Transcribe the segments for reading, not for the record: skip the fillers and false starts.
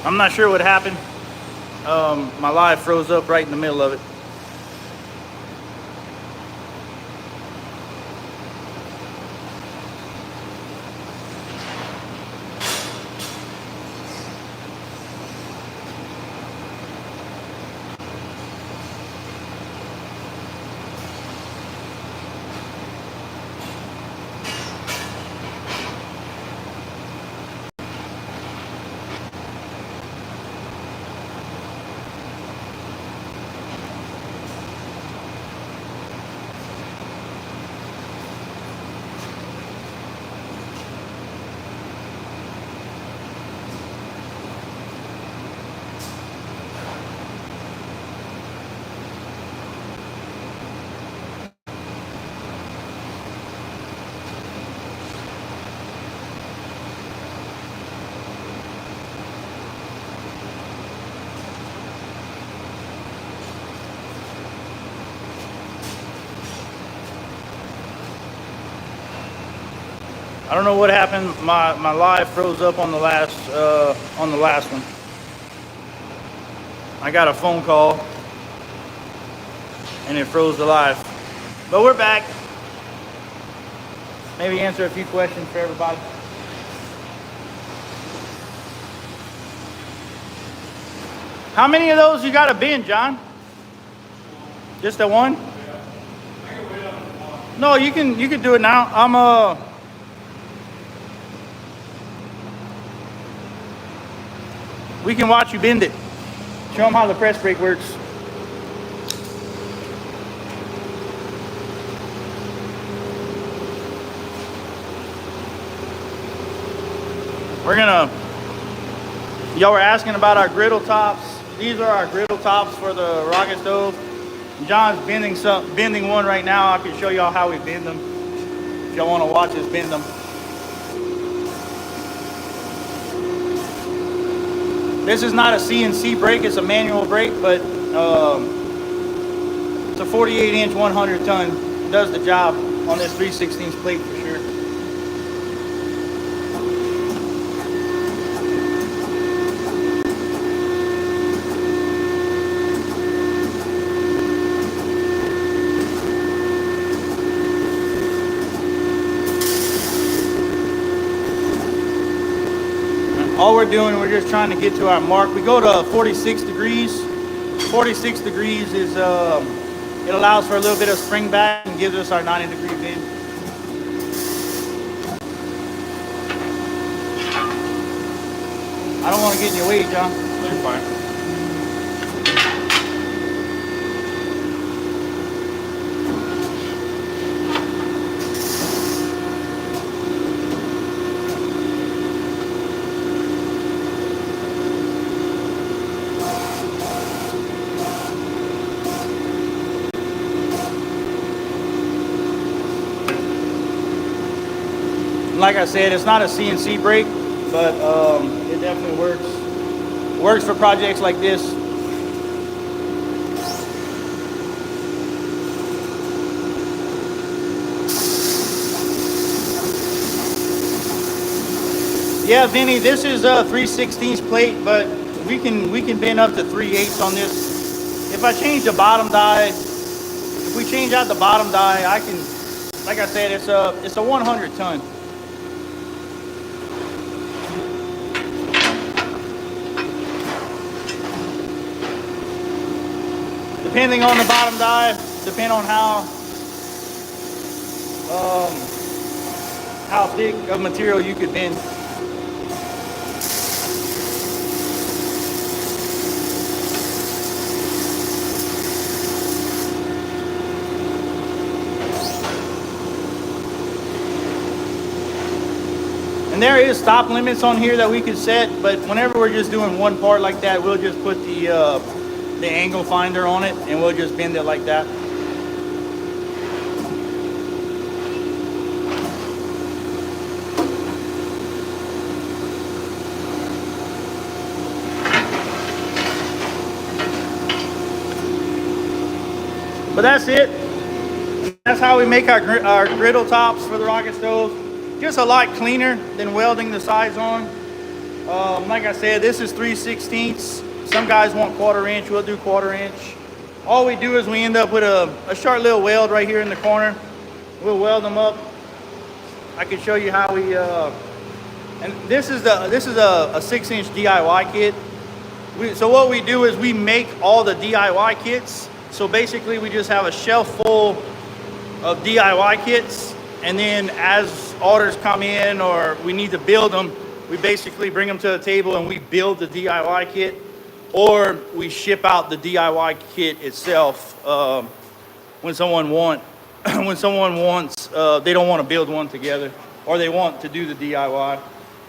I'm not sure what happened. My live froze up right in the middle of it. I don't know what happened. My live froze up on the last one. I got a phone call and it froze the live. But we're back. Maybe answer a few questions for everybody. How many of those you got a bin, John? Just the one? No, you can do it now. We can watch you bend it. Show them how the press brake works. Y'all were asking about our griddle tops. These are our griddle tops for the rocket stove. John's bending one right now. I can show y'all how we bend them. If y'all want to watch us bend them. This is not a CNC brake, it's a manual brake, but it's a 48-inch, 100-ton. Does the job on this 3/16 plate for sure. All we're doing, we're just trying to get to our mark. We go to 46 degrees. 46 degrees is, it allows for a little bit of spring back and gives us our 90-degree bend. I don't want to get in your way, John. You're fine. Like I said, it's not a CNC brake, but it definitely works. Works for projects like this. Yeah, Vinny, this is a 3/16 plate, but we can bend up to 3/8 on this. If I change the bottom die, if we change out the bottom die, I can. Like I said, it's a 100-ton. Depending on the bottom die, depending on how thick of material you could bend. And there is stop limits on here that we could set, but whenever we're just doing one part like that, we'll just put the angle finder on it and we'll just bend it like that. But that's it. That's how we make our griddle tops for the rocket stove. Just a lot cleaner than welding the sides on. Like I said, this is 3/16. Some guys want 1/4 inch, we'll do 1/4 inch. All we do is we end up with a short little weld right here in the corner. We'll weld them up. I can show you how we, and this is a 6-inch DIY kit. So what we do is we make all the DIY kits. So basically we just have a shelf full of DIY kits, and then as orders come in or we need to build them, we basically bring them to the table and we build the DIY kit, or we ship out the DIY kit itself when someone wants they don't want to build one together, or they want to do the DIY.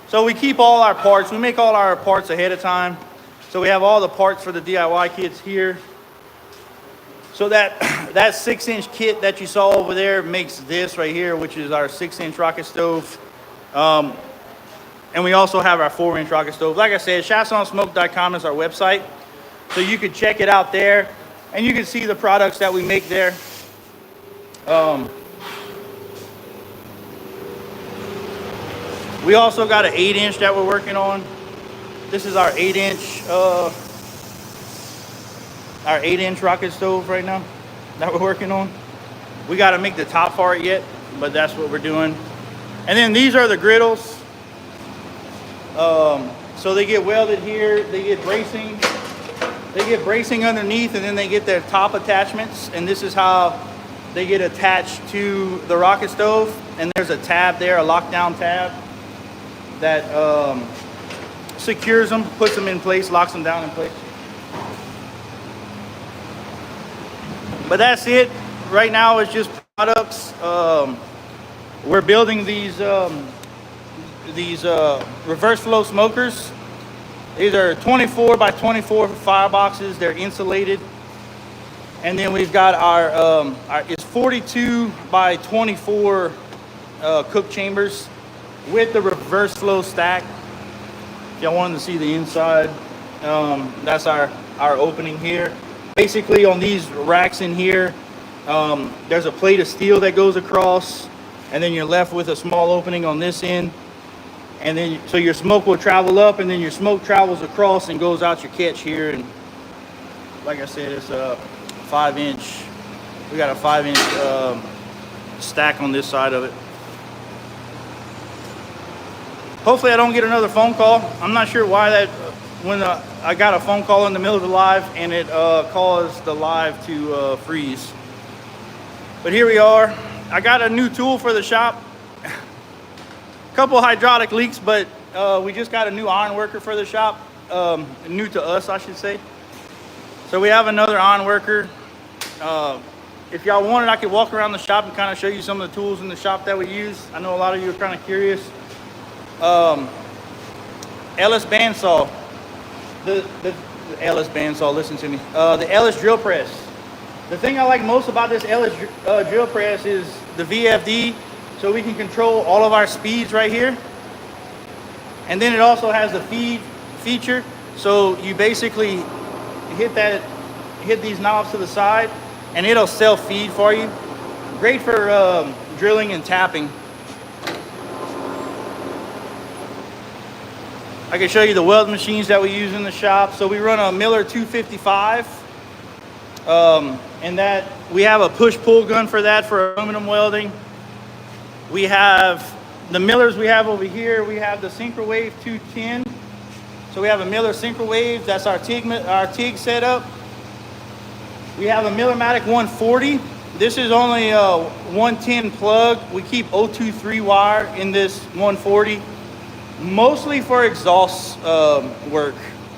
So we keep all our parts. We make all our parts ahead of time. So we have all the parts for the DIY kits here. So that 6-inch kit that you saw over there makes this right here, which is our 6-inch rocket stove. And we also have our 4-inch rocket stove. Like I said, chiassonsmoke.com is our website. So you can check it out there, and you can see the products that we make there. We also got an 8-inch that we're working on. This is our 8-inch rocket stove right now that we're working on. We got to make the top for it yet, but that's what we're doing. And then these are the griddles. So they get welded here, they get bracing underneath, and then they get their top attachments, and this is how they get attached to the rocket stove. And there's a tab there, a lockdown tab that secures them, puts them in place, locks them down in place. But that's it. Right now it's just products. We're building these reverse flow smokers. These are 24 by 24 fireboxes. They're insulated. And then we've got our it's 42 by 24 cook chambers with the reverse flow stack. If y'all wanted to see the inside, that's our opening here. Basically on these racks in here, there's a plate of steel that goes across, and then you're left with a small opening on this end. And then, so your smoke will travel up, and then your smoke travels across and goes out your catch here. And like I said, it's a 5-inch. We got a 5-inch stack on this side of it. Hopefully I don't get another phone call. I'm not sure why that, when I got a phone call in the middle of the live, and it caused the live to freeze. But here we are. I got a new tool for the shop. Couple hydraulic leaks, but we just got a new iron worker for the shop. New to us, I should say. So we have another iron worker. If y'all wanted, I could walk around the shop and kind of show you some of the tools in the shop that we use. I know a lot of you are kind of curious. Ellis bandsaw. The Ellis bandsaw, listen to me. The Ellis drill press. The thing I like most about this Ellis drill press is the VFD. So we can control all of our speeds right here. And then it also has the feed feature. So you basically hit these knobs to the side, and it'll self-feed for you. Great for drilling and tapping. I can show you the weld machines that we use in the shop. So we run a Miller 255. And that we have a push-pull gun for that, for aluminum welding. We have the Millers we have over here. We have the Syncrowave 210. So we have a Miller Syncrowave. That's our TIG setup. We have a Millermatic 140. This is only a 110 plug. We keep 023 wire in this 140, mostly for exhaust work.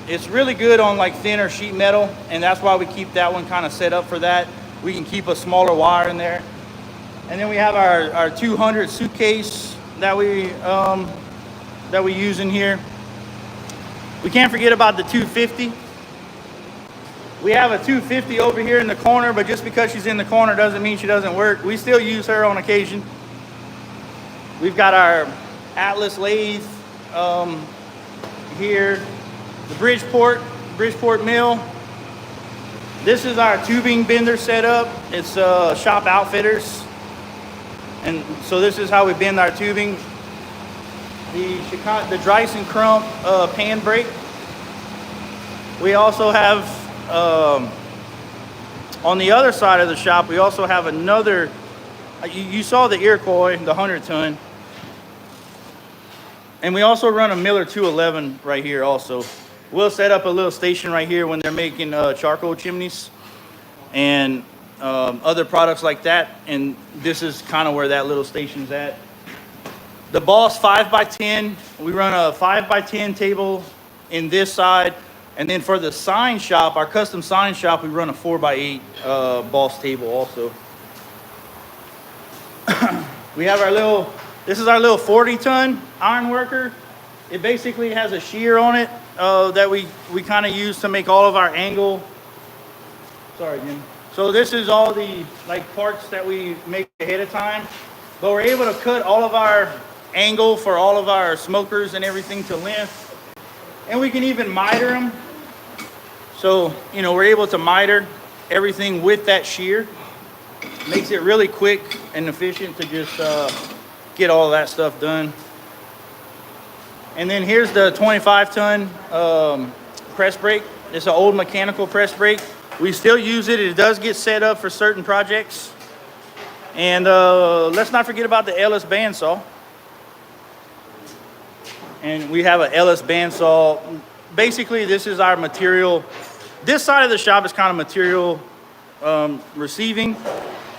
It's really good on like thinner sheet metal, and that's why we keep that one kind of set up for that. We can keep a smaller wire in there. And then we have our 200 suitcase that we use in here. We can't forget about the 250. We have a 250 over here in the corner, but just because she's in the corner doesn't mean she doesn't work. We still use her on occasion. We've got our Atlas lathe here, the Bridgeport mill. This is our tubing bender setup. It's Shop Outfitters. And so this is how we bend our tubing. the Chiasson Crump pan brake. We also have, on the other side of the shop, we also have another, you saw the Iroquois, the 100-ton. And we also run a Miller 211 right here also. We'll set up a little station right here when they're making charcoal chimneys and other products like that. And this is kind of where that little station's at. The Boss 5x10, we run a 5x10 table in this side. And then for the sign shop, our custom sign shop, we run a 4x8 Boss table also. We have our little, this is our little 40-ton iron worker. It basically has a shear on it that we kind of use to make all of our angle. Sorry, Jim. So this is all the parts that we make ahead of time. But we're able to cut all of our angle for all of our smokers and everything to length. And we can even miter them. So, you know, we're able to miter everything with that shear. Makes it really quick and efficient to just get all that stuff done. And then here's the 25-ton press brake. It's an old mechanical press brake. We still use it. It does get set up for certain projects. And let's not forget about the Ellis bandsaw. And we have an Ellis bandsaw. Basically, this is our material. This side of the shop is kind of material receiving.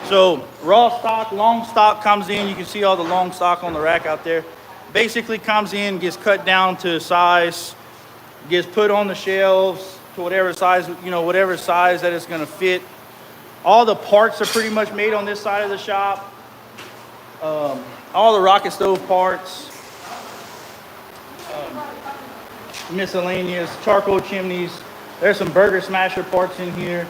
So raw stock, long stock comes in. You can see all the long stock on the rack out there. Basically comes in, gets cut down to size, gets put on the shelves to whatever size, you know, whatever size that it's going to fit. All the parts are pretty much made on this side of the shop. All the rocket stove parts, miscellaneous charcoal chimneys. There's some burger smasher parts in here.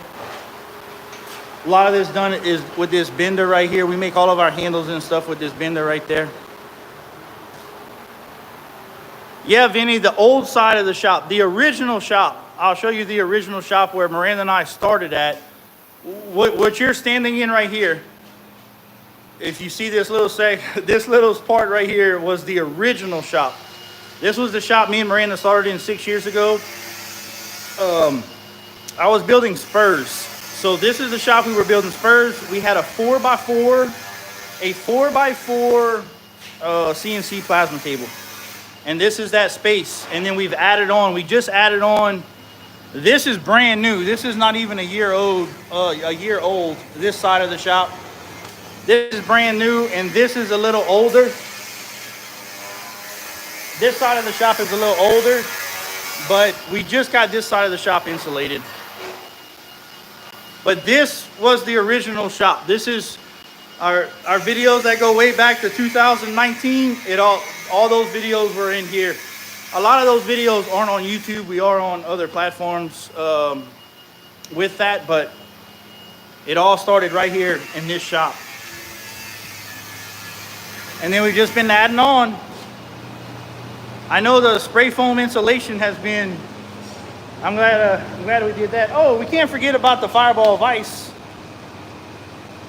A lot of this done is with this bender right here. We make all of our handles and stuff with this bender right there. Yeah, Vinny, the old side of the shop, the original shop. I'll show you the original shop where Miranda and I started at. What you're standing in right here, if you see this little part right here was the original shop. This was the shop me and Miranda started in 6 years ago. I was building spurs. So this is the shop we were building spurs. We had a 4x4 CNC plasma table. And this is that space. And then we've added on, we just added on, this is brand new. This is not even a year old, this side of the shop. This is brand new, and this is a little older. This side of the shop is a little older, but we just got this side of the shop insulated. But this was the original shop. This is our videos that go way back to 2019. All those videos were in here. A lot of those videos aren't on YouTube. We are on other platforms with that, but it all started right here in this shop. And then we've just been adding on. I know the spray foam insulation has been, I'm glad we did that. Oh, we can't forget about the fireball of ice.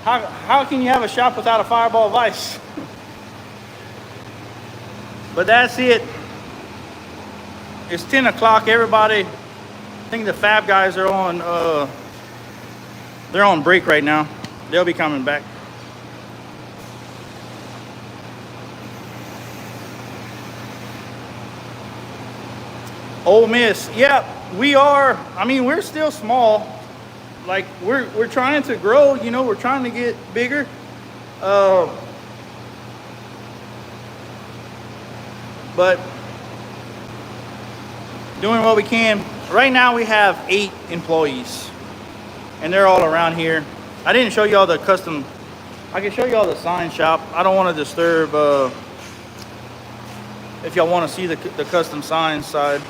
How can you have a shop without a fireball of ice? But that's it. It's 10 o'clock. Everybody, I think the fab guys are on, they're on break right now. They'll be coming back. Ole Miss, yeah, we are. I mean, we're still small. Like we're trying to grow. You know, we're trying to get bigger. But doing what we can. Right now, we have 8 employees, and they're all around here. I didn't show you all the custom. I can show you all the sign shop. I don't want to disturb. If y'all want to see the custom sign side.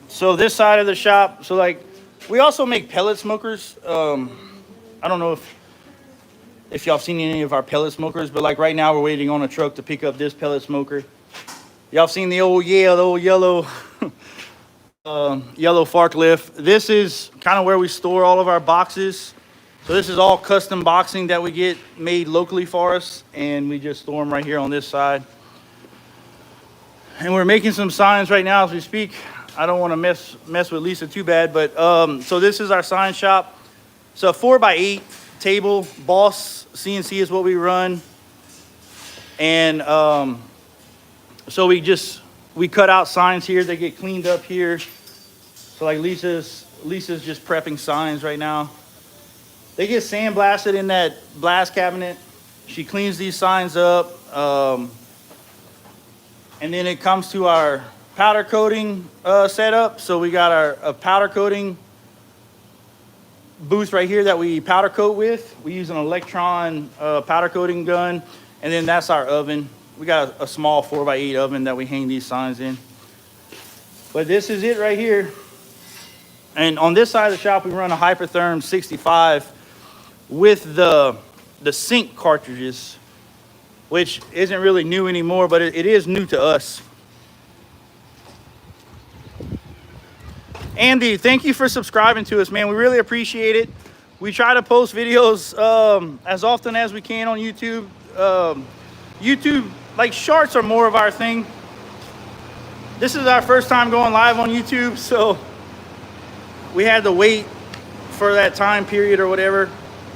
So this side of the shop, so like we also make pellet smokers. I don't know if y'all seen any of our pellet smokers, but like right now we're waiting on a truck to pick up this pellet smoker. Y'all seen the old yellow yellow forklift. This is kind of where we store all of our boxes. So this is all custom boxing that we get made locally for us, and we just store them right here on this side. And we're making some signs right now as we speak. I don't want to mess with Lisa too bad, but so this is our sign shop. So a 4x8 table, Boss CNC is what we run. And so we cut out signs here. They get cleaned up here. So like Lisa's just prepping signs right now. They get sandblasted in that blast cabinet. She cleans these signs up. And then it comes to our powder coating setup. So we got our powder coating booth right here that we powder coat with. We use an electron powder coating gun. And then that's our oven. We got a small 4x8 oven that we hang these signs in. But this is it right here. And on this side of the shop, we run a Hypertherm 65 with the sink cartridges, which isn't really new anymore, but it is new to us. Andy, thank you for subscribing to us, man. We really appreciate it. We try to post videos as often as we can on YouTube. YouTube, like shorts are more of our thing. This is our first time going live on YouTube, so we had to wait for that time period or whatever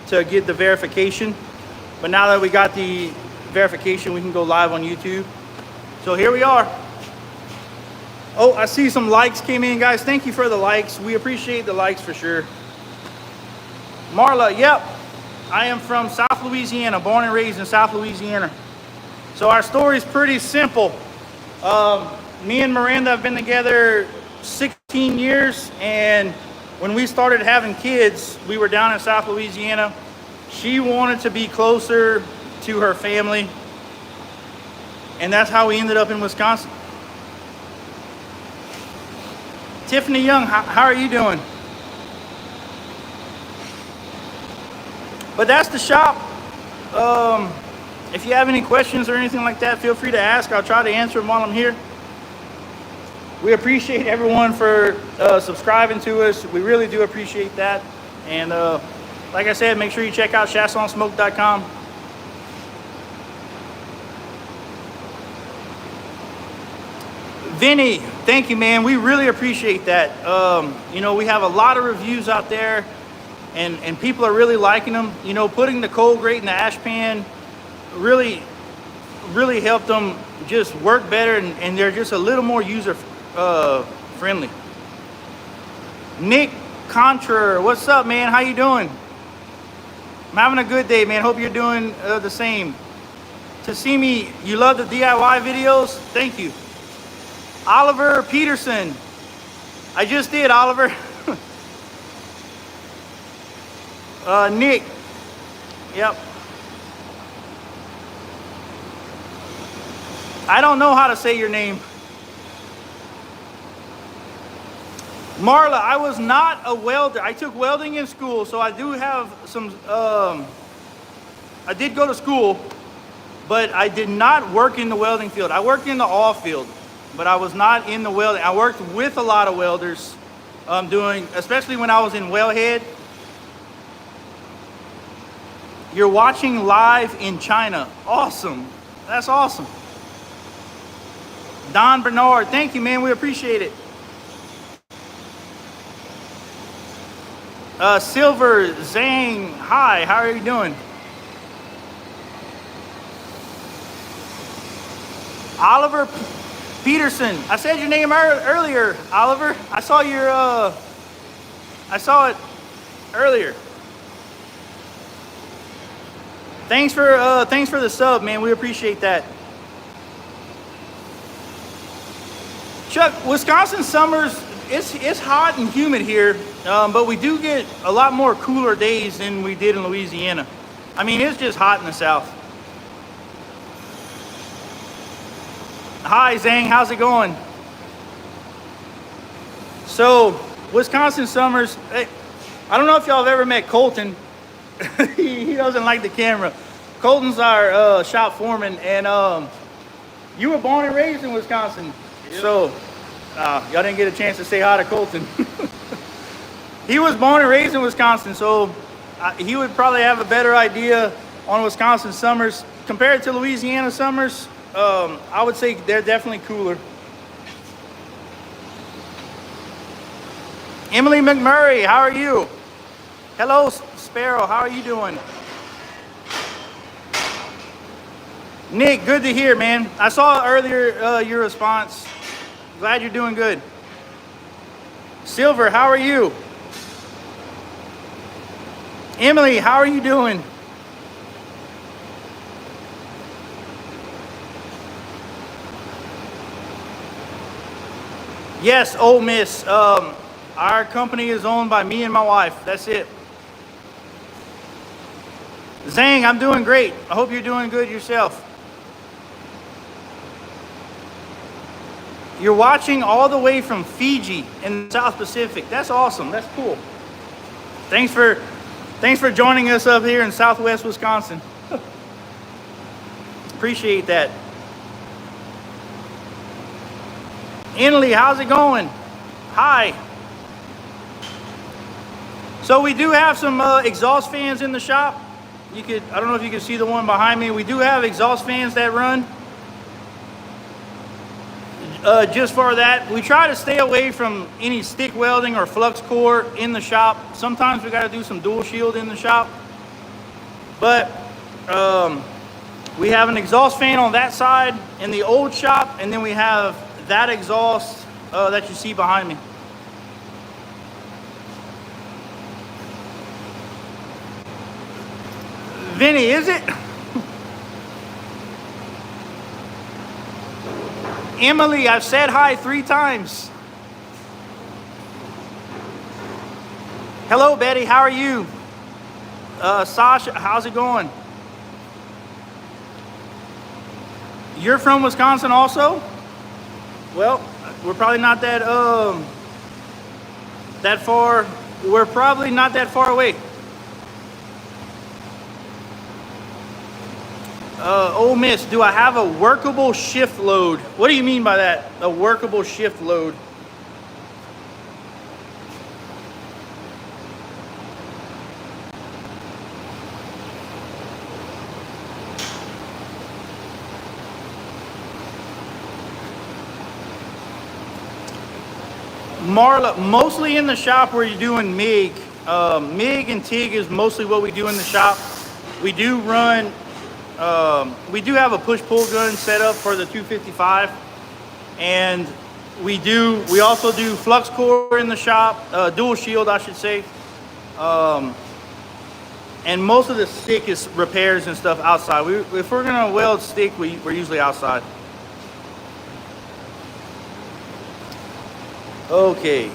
to get the verification. But now that we got the verification, we can go live on YouTube. So here we are. Oh, I see some likes came in, guys. Thank you for the likes. We appreciate the likes for sure. Marla, yep. I am from South Louisiana, born and raised in South Louisiana. So our story is pretty simple. Me and Miranda have been together 16 years, and when we started having kids, we were down in South Louisiana. She wanted to be closer to her family, and that's how we ended up in Wisconsin. Tiffany Young, how are you doing? But that's the shop. If you have any questions or anything like that, feel free to ask. I'll try to answer them while I'm here. We appreciate everyone for subscribing to us. We really do appreciate that. And like I said, make sure you check out chiassonsmoke.com. Vinny, thank you, man. We really appreciate that. You know, we have a lot of reviews out there, and people are really liking them. You know, putting the cold grate in the ash pan really helped them just work better, and they're just a little more user friendly. Nick Contra, what's up, man? How you doing? I'm having a good day, man. Hope you're doing the same. To see me, you love the DIY videos? Thank you. Oliver Peterson. I just did, Oliver. Nick. Yep. I don't know how to say your name. Marla, I was not a welder. I took welding in school, so I do have some, I did go to school, but I did not work in the welding field. I worked in the off field, but I was not in the welding. I worked with a lot of welders, especially when I was in Wellhead. You're watching live in China. Awesome. That's awesome. Don Bernard, thank you, man. We appreciate it. Silver Zhang, hi, how are you doing? Oliver Peterson, I said your name earlier, Oliver. I saw it earlier. Thanks for the sub, man. We appreciate that. Chuck, Wisconsin summers, it's hot and humid here, but we do get a lot more cooler days than we did in Louisiana. I mean, it's just hot in the south. Hi, Zhang, how's it going? So, Wisconsin summers, I don't know if y'all have ever met Colton. he doesn't like the camera. Colton's our shop foreman, and you were born and raised in Wisconsin. Yep. So Y'all didn't get a chance to say hi to Colton. He was born and raised in Wisconsin, so he would probably have a better idea on Wisconsin summers. Compared to Louisiana summers, I would say they're definitely cooler. Emily McMurray, how are you? Hello, Sparrow, how are you doing? Nick, good to hear, man. I saw earlier your response. Glad you're doing good. Silver, how are you? Emily, how are you doing? Yes, Ole Miss. Our company is owned by me and my wife. That's it. Zhang, I'm doing great. I hope you're doing good yourself. You're watching all the way from Fiji in the South Pacific. That's awesome. That's cool. Thanks for joining us up here in Southwest Wisconsin. Appreciate that. Inley, how's it going? Hi. So we do have some exhaust fans in the shop. I don't know if you can see the one behind me. We do have exhaust fans that run. Just for that, we try to stay away from any stick welding or flux core in the shop. Sometimes we got to do some dual shield in the shop. But we have an exhaust fan on that side in the old shop, and then we have that exhaust that you see behind me. Vinny, is it? Emily, I've said hi 3 times. Hello, Betty, how are you? Sasha, how's it going? You're from Wisconsin also? Well, we're probably not that far. We're probably not that far away. Ole Miss, do I have a workable shift load? What do you mean by that? A workable shift load? Marla, mostly in the shop where you're doing MIG. MIG and TIG is mostly what we do in the shop. We do run, we do have a push-pull gun set up for the 255. And we also do flux core in the shop, dual shield, I should say. And most of the stick is repairs and stuff outside. If we're gonna weld stick, we're usually outside. Okay.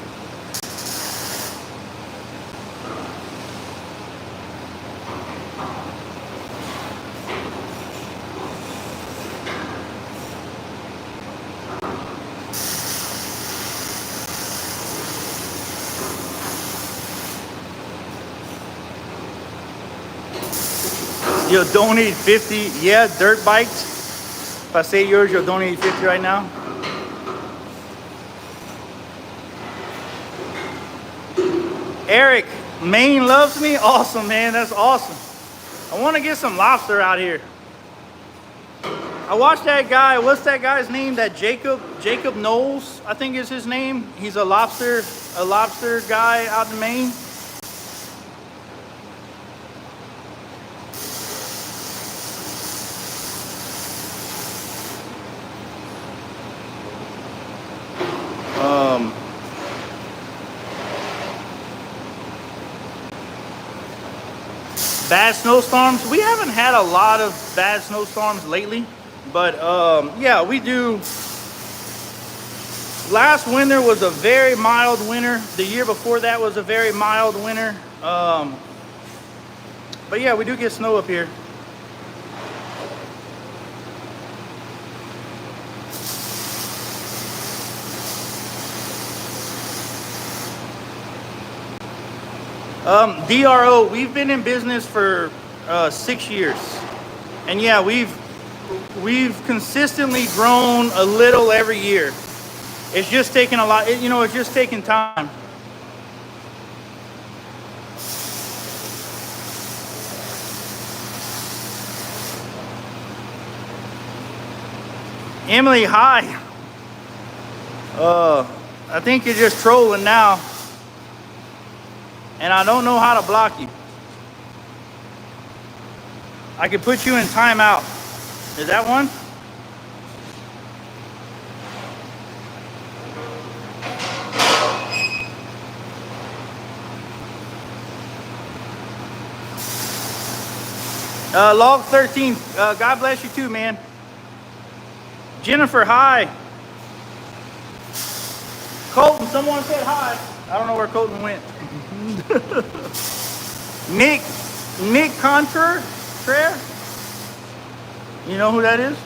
You'll donate 50, yeah, dirt bikes. If I say yours, you'll donate 50 right now. Eric, Maine loves me. Awesome, man. That's awesome. I want to get some lobster out here. I watched that guy. What's that guy's name? That Jacob Knowles, I think is his name. He's a lobster guy out in Maine. Bad snowstorms. We haven't had a lot of bad snowstorms lately, but yeah, we do. Last winter was a very mild winter. The year before that was a very mild winter. But yeah, we do get snow up here. DRO, we've been in business for 6 years, and yeah, we've consistently grown a little every year. It's just taking a lot, you know, it's just taking time. Emily, hi. I think you're just trolling now. And I don't know how to block you. I could put you in timeout. Is that one? Log 13, God bless you too, man. Jennifer, hi. Colton, someone said hi. I don't know where Colton went. Nick Contraire? You know who that is?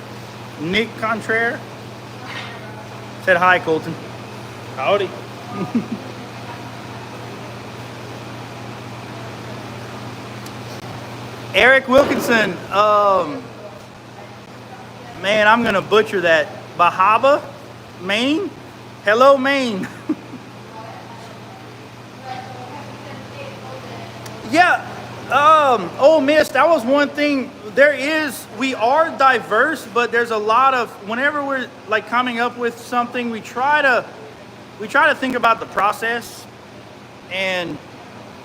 Nick Contraire? Said hi, Colton. Howdy. Eric Wilkinson, man, I'm gonna butcher that. Bahaba, Maine? Hello, Maine. Yeah, Ole Miss, that was one thing. We are diverse, but there's a lot of, whenever we're like coming up with something, we try to think about the process. And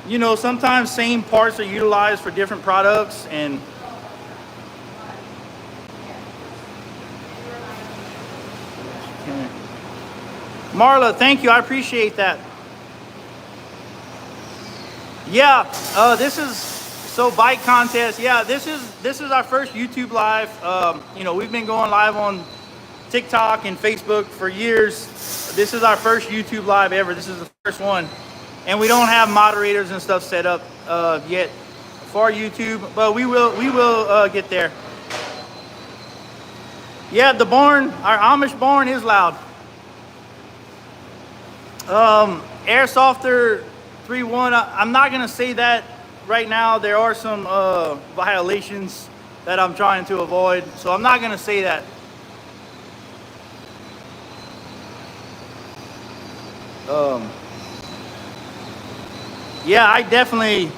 you know, sometimes same parts are utilized for different products. And Marla, thank you, I appreciate that. Yeah, this is, so bike contest. Yeah, this is our first YouTube live. You know, we've been going live on TikTok and Facebook for years. This is our first YouTube live ever. This is the first one. And we don't have moderators and stuff set up yet for YouTube, but we will get there. Yeah, the barn, our Amish barn is loud. Airsofter 3.1, I'm not gonna say that right now. There are some violations that I'm trying to avoid, so I'm not gonna say that. Yeah, I definitely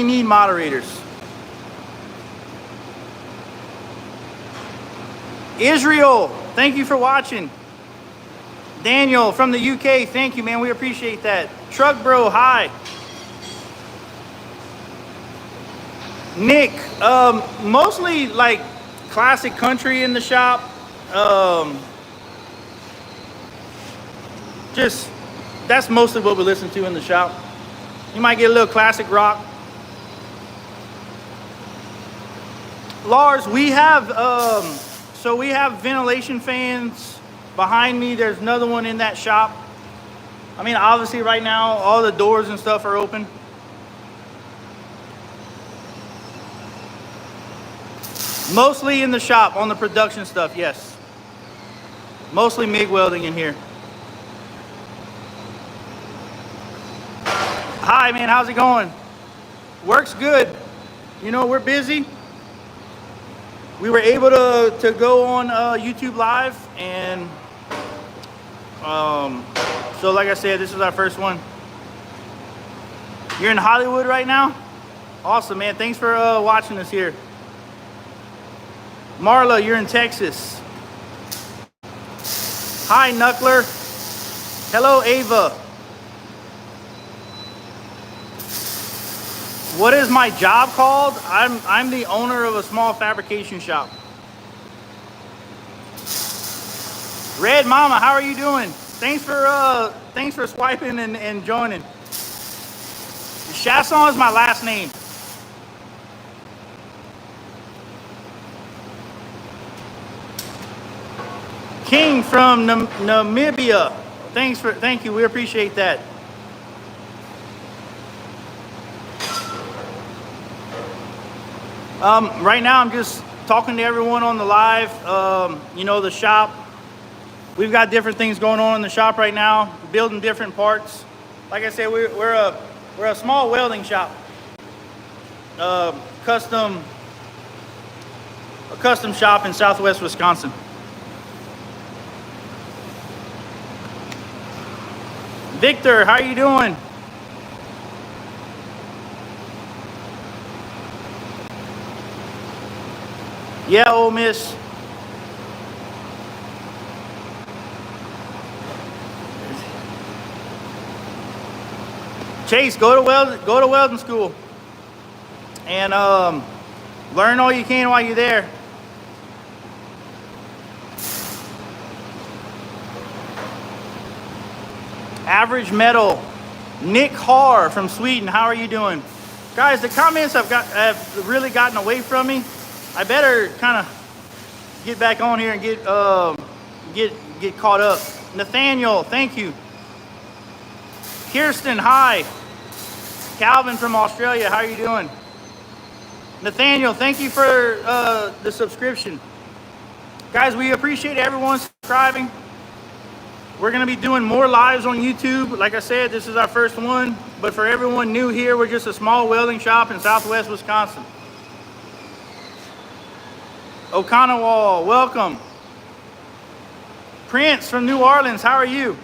need moderators. Israel, thank you for watching. Daniel from the UK, thank you, man. We appreciate that. Truck Bro, hi. Nick, mostly like classic country in the shop. Just, that's mostly what we listen to in the shop. You might get a little classic rock. Lars, we have, so we have ventilation fans behind me. There's another one in that shop. I mean, obviously right now, all the doors and stuff are open. Mostly in the shop, on the production stuff, yes. Mostly MIG welding in here. Hi, man, how's it going? Work's good. You know, we're busy. We were able to go on YouTube Live, and so like I said, this is our first one. You're in Hollywood right now? Awesome, man. Thanks for watching us here. Marla, you're in Texas. Hi, Knuckler. Hello, Ava. What is my job called? I'm the owner of a small fabrication shop. Red Mama, how are you doing? Thanks for swiping and joining. Chiasson is my last name. King from Namibia. Thank you. We appreciate that. Right now I'm just talking to everyone on the live. You know, the shop. We've got different things going on in the shop right now, building different parts. Like I said, we're a small welding shop. Custom a custom shop in Southwest Wisconsin. Victor, how you doing? Yeah, Ole Miss. Chase, go to welding school, and learn all you can while you're there. Average Metal, Nick Haar from Sweden. How are you doing, guys? The comments have really gotten away from me. I better kind of get back on here and get caught up. Nathaniel, thank you. Kirsten, hi. Calvin from Australia, how are you doing? Nathaniel, thank you for the subscription. Guys, we appreciate everyone subscribing. We're going to be doing more lives on YouTube. Like I said, this is our first one. But for everyone new here, we're just a small welding shop in Southwest Wisconsin. Okanawal, welcome. Prince from New Orleans, how are you?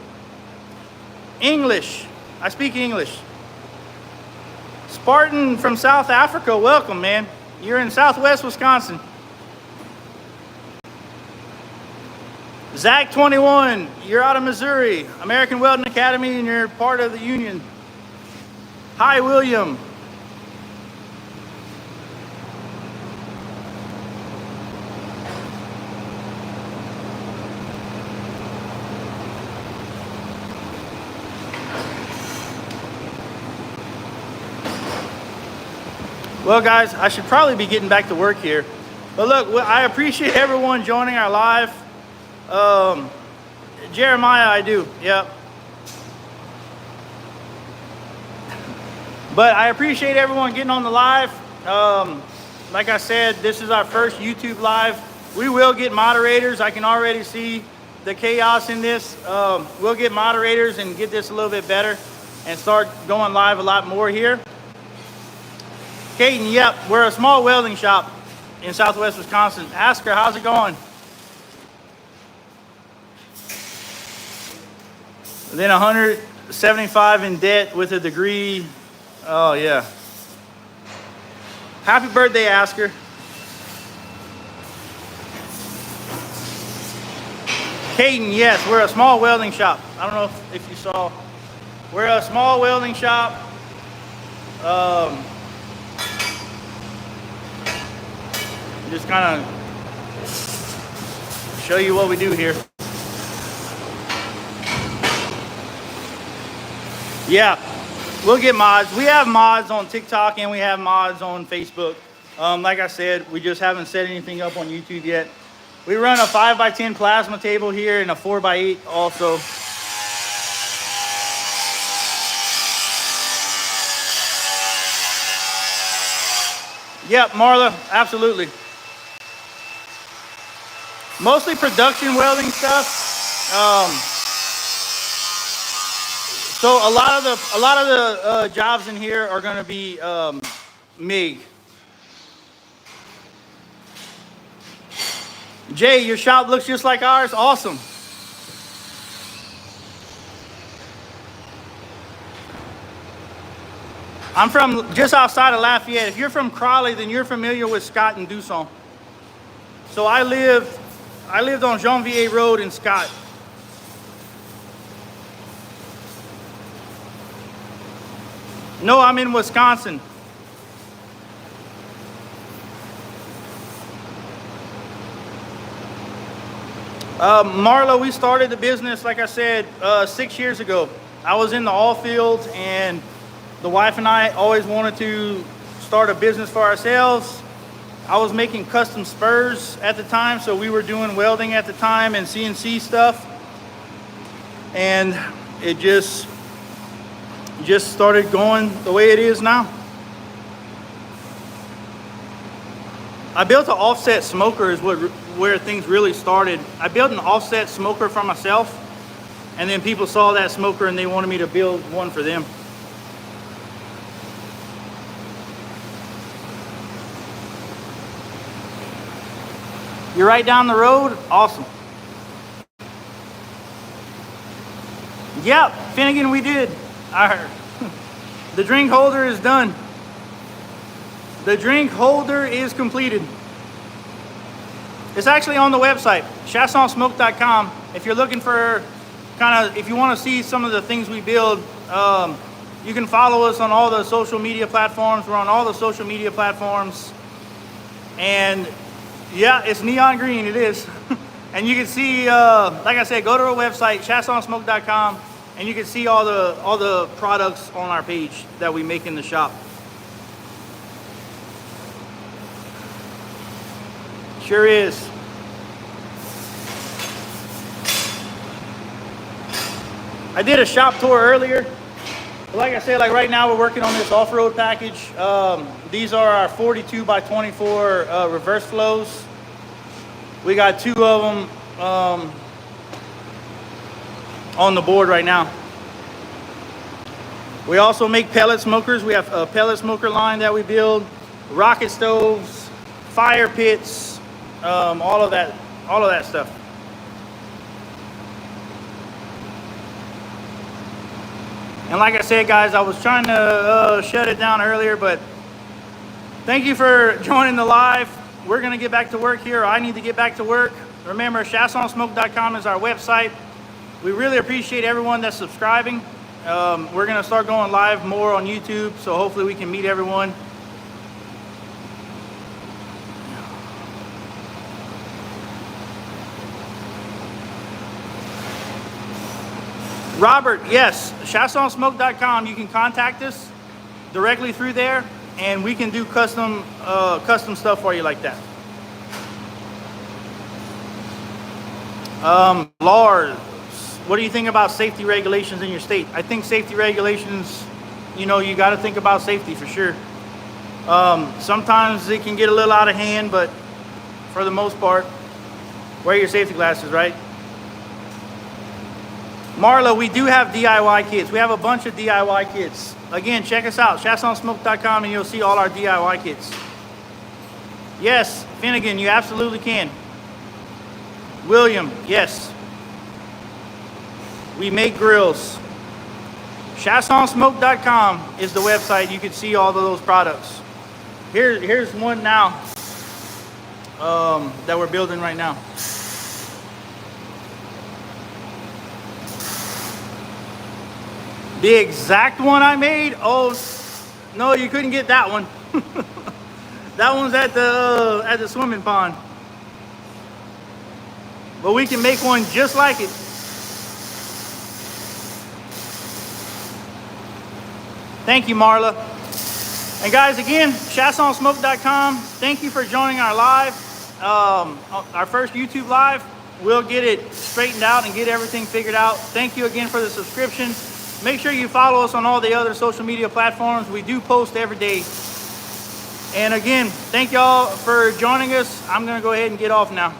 English, I speak English. Spartan from South Africa, welcome, man. You're in Southwest Wisconsin. Zach 21, you're out of Missouri, American Welding Academy, and you're part of the union. Hi, William. Well, guys, I should probably be getting back to work here. But look, I appreciate everyone joining our live. Jeremiah, I do, yep. But I appreciate everyone getting on the live. Like I said, this is our first YouTube live. We will get moderators. I can already see the chaos in this. We'll get moderators and get this a little bit better and start going live a lot more here. Kaden, yep, we're a small welding shop in Southwest Wisconsin. Ask her, how's it going? Then 175 in debt with a degree. Oh, yeah. Happy birthday, Asker. Kaden, yes, we're a small welding shop. I don't know if you saw. We're a small welding shop. Just kind of show you what we do here. Yeah, we'll get mods. We have mods on TikTok and we have mods on Facebook. Like I said, we just haven't set anything up on YouTube yet. We run a 5x10 plasma table here and a 4x8 also. Yep, Marla, absolutely. Mostly production welding stuff. So a lot of the jobs in here are going to be MIG. Jay, your shop looks just like ours. Awesome. I'm from just outside of Lafayette. If you're from Crawley, then you're familiar with Scott and Dusson. So I lived on Janvier Road in Scott. No, I'm in Wisconsin. Marlo, we started the business, like I said, 6 years ago. I was in the oil fields, and the wife and I always wanted to start a business for ourselves. I was making custom spurs at the time, so we were doing welding at the time and CNC stuff. And it just started going the way it is now. I built an offset smoker is where things really started. I built an offset smoker for myself, and then people saw that smoker and they wanted me to build one for them. You're right down the road? Awesome. Yep, Finnegan, we did. The drink holder is done. The drink holder is completed. It's actually on the website, chiassonsmoke.com. If you're looking for if you want to see some of the things we build, you can follow us on all the social media platforms. We're on all the social media platforms. And yeah, it's neon green, it is. And you can see, like I said, go to our website, chiassonsmoke.com, and you can see all the products on our page that we make in the shop. Sure is. I did a shop tour earlier. Like I said, like right now we're working on this off-road package. These are our 42 by 24 reverse flows. We got 2 of them on the board right now. We also make pellet smokers. We have a pellet smoker line that we build, rocket stoves, fire pits, all of that stuff. And like I said, guys, I was trying to shut it down earlier, but thank you for joining the live. We're going to get back to work here. I need to get back to work. Remember, chiassonsmoke.com is our website. We really appreciate everyone that's subscribing. We're going to start going live more on YouTube, so hopefully we can meet everyone. Robert, yes, chiassonsmoke.com. You can contact us directly through there, and we can do custom stuff for you like that. Lars, what do you think about safety regulations in your state? I think safety regulations, you got to think about safety for sure. Sometimes it can get a little out of hand, but for the most part, wear your safety glasses, right? Marla, we do have DIY kits. We have a bunch of DIY kits. Again, check us out, chiassonsmoke.com, and you'll see all our DIY kits. Yes, Finnegan, you absolutely can. William, yes. We make grills. Chiassonsmoke.com is the website. You can see all of those products. Here's one now that we're building right now. The exact one I made? Oh, no, you couldn't get that one. That one's at the swimming pond. But we can make one just like it. Thank you, Marla. And guys, again, chiassonsmoke.com. Thank you for joining our live, our first YouTube live. We'll get it straightened out and get everything figured out. Thank you again for the subscription. Make sure you follow us on all the other social media platforms. We do post every day. And again, thank y'all for joining us. I'm going to go ahead and get off now.